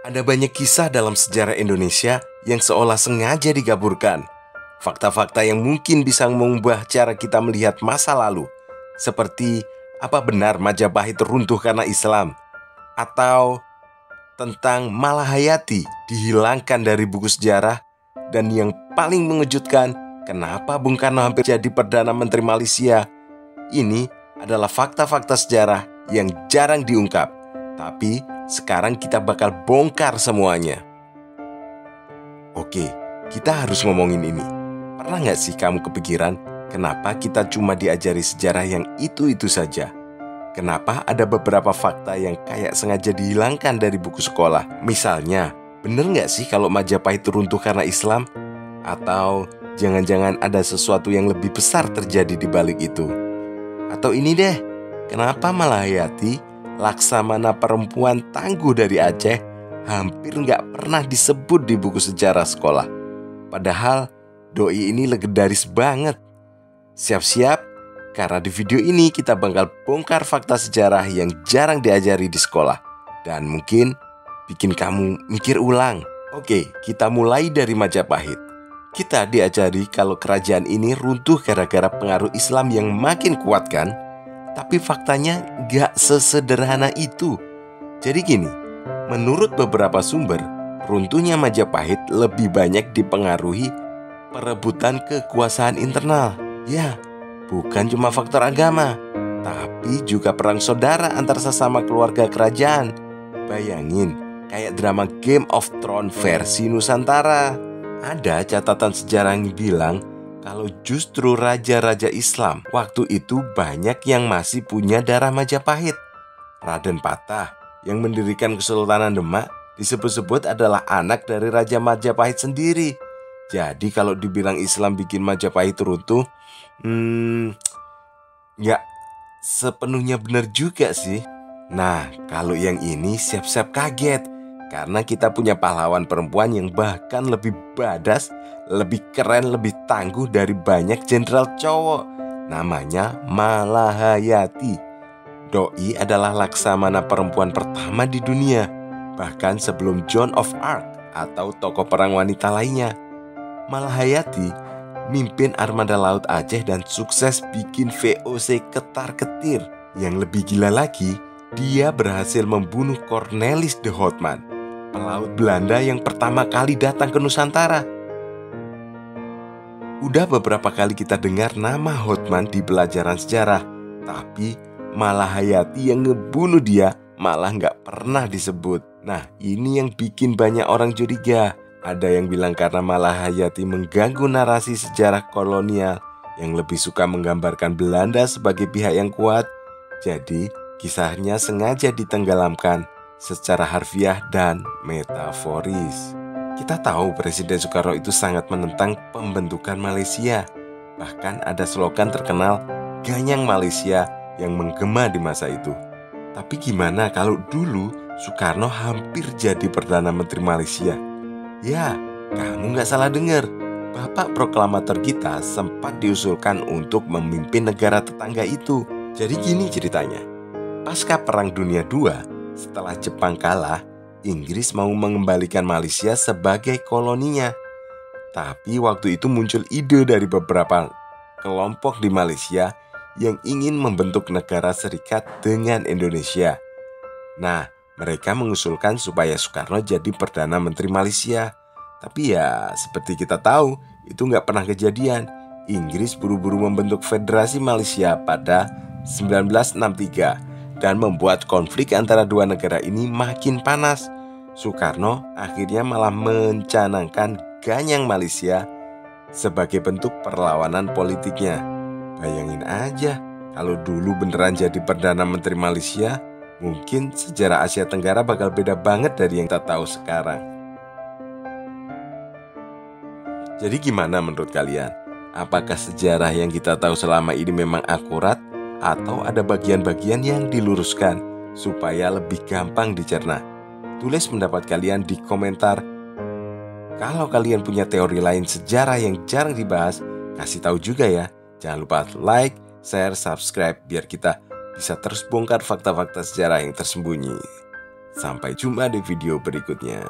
Ada banyak kisah dalam sejarah Indonesia yang seolah sengaja digaburkan. Fakta-fakta yang mungkin bisa mengubah cara kita melihat masa lalu. Seperti apa benar Majapahit runtuh karena Islam? Atau tentang Malahayati dihilangkan dari buku sejarah. Dan yang paling mengejutkan, kenapa Bung Karno hampir jadi Perdana Menteri Malaysia? Ini adalah fakta-fakta sejarah yang jarang diungkap. Tapi sekarang kita bakal bongkar semuanya. Oke, kita harus ngomongin ini. Pernah gak sih kamu kepikiran kenapa kita cuma diajari sejarah yang itu-itu saja? Kenapa ada beberapa fakta yang kayak sengaja dihilangkan dari buku sekolah? Misalnya, bener gak sih kalau Majapahit runtuh karena Islam? Atau jangan-jangan ada sesuatu yang lebih besar terjadi di balik itu? Atau ini deh, kenapa Malahayati, laksamana perempuan tangguh dari Aceh, hampir gak pernah disebut di buku sejarah sekolah? Padahal doi ini legendaris banget. Siap-siap, karena di video ini kita bakal bongkar fakta sejarah yang jarang diajari di sekolah. Dan mungkin bikin kamu mikir ulang. Oke, kita mulai dari Majapahit. Kita diajari kalau kerajaan ini runtuh gara-gara pengaruh Islam yang makin kuat kan? Tapi faktanya gak sesederhana itu. Jadi gini, menurut beberapa sumber, runtuhnya Majapahit lebih banyak dipengaruhi perebutan kekuasaan internal. Ya, bukan cuma faktor agama, tapi juga perang saudara antar sesama keluarga kerajaan. Bayangin, kayak drama Game of Thrones versi Nusantara. Ada catatan sejarah yang bilang kalau justru raja-raja Islam waktu itu banyak yang masih punya darah Majapahit. Raden Patah yang mendirikan Kesultanan Demak disebut-sebut adalah anak dari Raja Majapahit sendiri. Jadi kalau dibilang Islam bikin Majapahit runtuh, ya sepenuhnya benar juga sih. Nah, kalau yang ini siap-siap kaget, karena kita punya pahlawan perempuan yang bahkan lebih badass, lebih keren, lebih tangguh dari banyak jenderal cowok. Namanya Malahayati. Doi adalah laksamana perempuan pertama di dunia, bahkan sebelum Joan of Arc atau tokoh perang wanita lainnya. Malahayati mimpin armada laut Aceh dan sukses bikin VOC ketar-ketir. Yang lebih gila lagi, dia berhasil membunuh Cornelis de Houtman, pelaut Belanda yang pertama kali datang ke Nusantara. Udah beberapa kali kita dengar nama Houtman di pelajaran sejarah, tapi Malahayati yang ngebunuh dia malah gak pernah disebut. Nah, ini yang bikin banyak orang curiga. Ada yang bilang karena Malahayati mengganggu narasi sejarah kolonial yang lebih suka menggambarkan Belanda sebagai pihak yang kuat. Jadi, kisahnya sengaja ditenggelamkan secara harfiah dan metaforis. Kita tahu Presiden Soekarno itu sangat menentang pembentukan Malaysia. Bahkan ada slogan terkenal Ganyang Malaysia yang menggema di masa itu. Tapi gimana kalau dulu Soekarno hampir jadi Perdana Menteri Malaysia? Ya, kamu gak salah dengar. Bapak proklamator kita sempat diusulkan untuk memimpin negara tetangga itu. Jadi gini ceritanya. Pasca Perang Dunia II, setelah Jepang kalah, Inggris mau mengembalikan Malaysia sebagai koloninya. Tapi waktu itu muncul ide dari beberapa kelompok di Malaysia yang ingin membentuk negara serikat dengan Indonesia. Nah, mereka mengusulkan supaya Soekarno jadi Perdana Menteri Malaysia. Tapi ya seperti kita tahu, itu gak pernah kejadian. Inggris buru-buru membentuk Federasi Malaysia pada 1963 dan membuat konflik antara dua negara ini makin panas. Soekarno akhirnya malah mencanangkan Ganyang Malaysia sebagai bentuk perlawanan politiknya. Bayangin aja, kalau dulu beneran jadi Perdana Menteri Malaysia, mungkin sejarah Asia Tenggara bakal beda banget dari yang kita tahu sekarang. Jadi gimana menurut kalian? Apakah sejarah yang kita tahu selama ini memang akurat? Atau ada bagian-bagian yang diluruskan supaya lebih gampang dicerna? Tulis pendapat kalian di komentar. Kalau kalian punya teori lain sejarah yang jarang dibahas, kasih tahu juga ya. Jangan lupa like, share, subscribe biar kita bisa terus bongkar fakta-fakta sejarah yang tersembunyi. Sampai jumpa di video berikutnya.